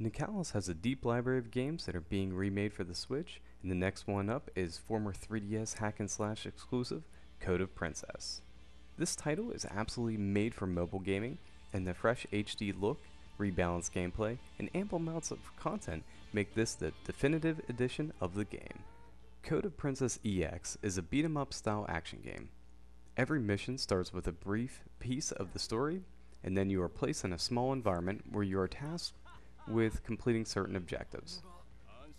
Nicalis has a deep library of games that are being remade for the Switch, and the next one up is former 3DS hack-and-slash exclusive Code of Princess. This title is absolutely made for mobile gaming, and the fresh HD look, rebalanced gameplay, and ample amounts of content make this the definitive edition of the game. Code of Princess EX is a beat-em-up style action game. Every mission starts with a brief piece of the story, and then you are placed in a small environment where you are tasked with completing certain objectives.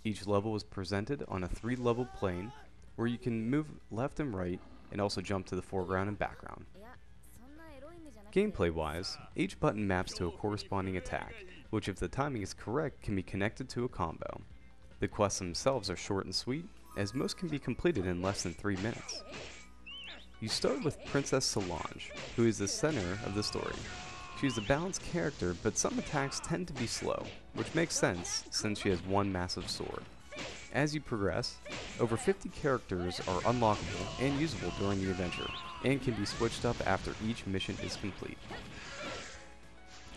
Each level is presented on a 3-level plane where you can move left and right and also jump to the foreground and background. Gameplay-wise, each button maps to a corresponding attack, which if the timing is correct can be connected to a combo. The quests themselves are short and sweet, as most can be completed in less than 3 minutes. You start with Princess Solange, who is the center of the story. She's a balanced character, but some attacks tend to be slow, which makes sense since she has one massive sword. As you progress, over 50 characters are unlockable and usable during the adventure, and can be switched up after each mission is complete.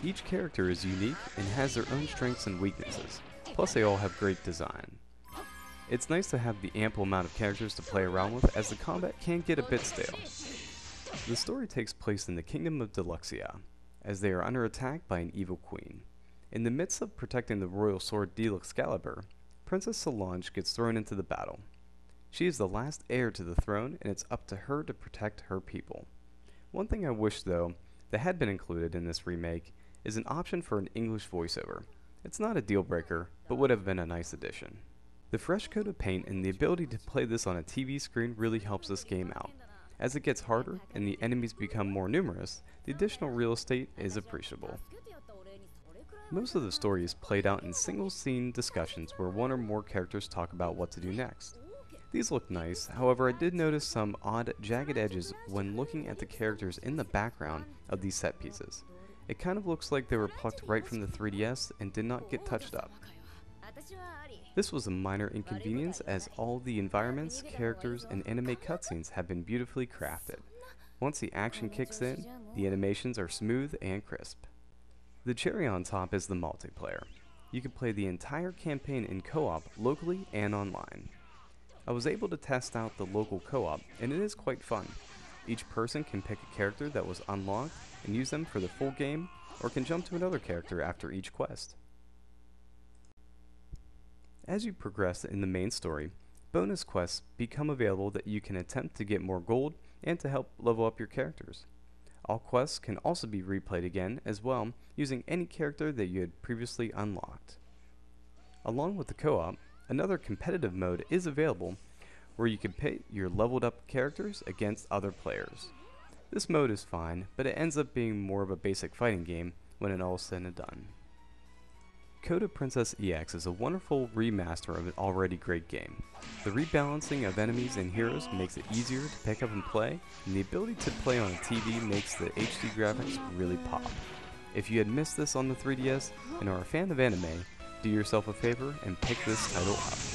Each character is unique and has their own strengths and weaknesses, plus they all have great design. It's nice to have the ample amount of characters to play around with, as the combat can get a bit stale. The story takes place in the Kingdom of Deluxia, as they are under attack by an evil queen. In the midst of protecting the royal sword Excalibur, Princess Solange gets thrown into the battle. She is the last heir to the throne, and it's up to her to protect her people. One thing I wish, though, that had been included in this remake is an option for an English voiceover. It's not a deal breaker, but would have been a nice addition. The fresh coat of paint and the ability to play this on a TV screen really helps this game out. As it gets harder and the enemies become more numerous, the additional real estate is appreciable. Most of the story is played out in single-scene discussions where one or more characters talk about what to do next. These look nice, however I did notice some odd jagged edges when looking at the characters in the background of these set pieces. It kind of looks like they were plucked right from the 3DS and did not get touched up. This was a minor inconvenience, as all the environments, characters, and anime cutscenes have been beautifully crafted. Once the action kicks in, the animations are smooth and crisp. The cherry on top is the multiplayer. You can play the entire campaign in co-op locally and online. I was able to test out the local co-op, and it is quite fun. Each person can pick a character that was unlocked and use them for the full game, or can jump to another character after each quest. As you progress in the main story, bonus quests become available that you can attempt to get more gold and to help level up your characters. All quests can also be replayed again as well, using any character that you had previously unlocked. Along with the co-op, another competitive mode is available where you can pit your leveled up characters against other players. This mode is fine, but it ends up being more of a basic fighting game when it all is said and done. Code of Princess EX is a wonderful remaster of an already great game. The rebalancing of enemies and heroes makes it easier to pick up and play, and the ability to play on a TV makes the HD graphics really pop. If you had missed this on the 3DS and are a fan of anime, do yourself a favor and pick this title up.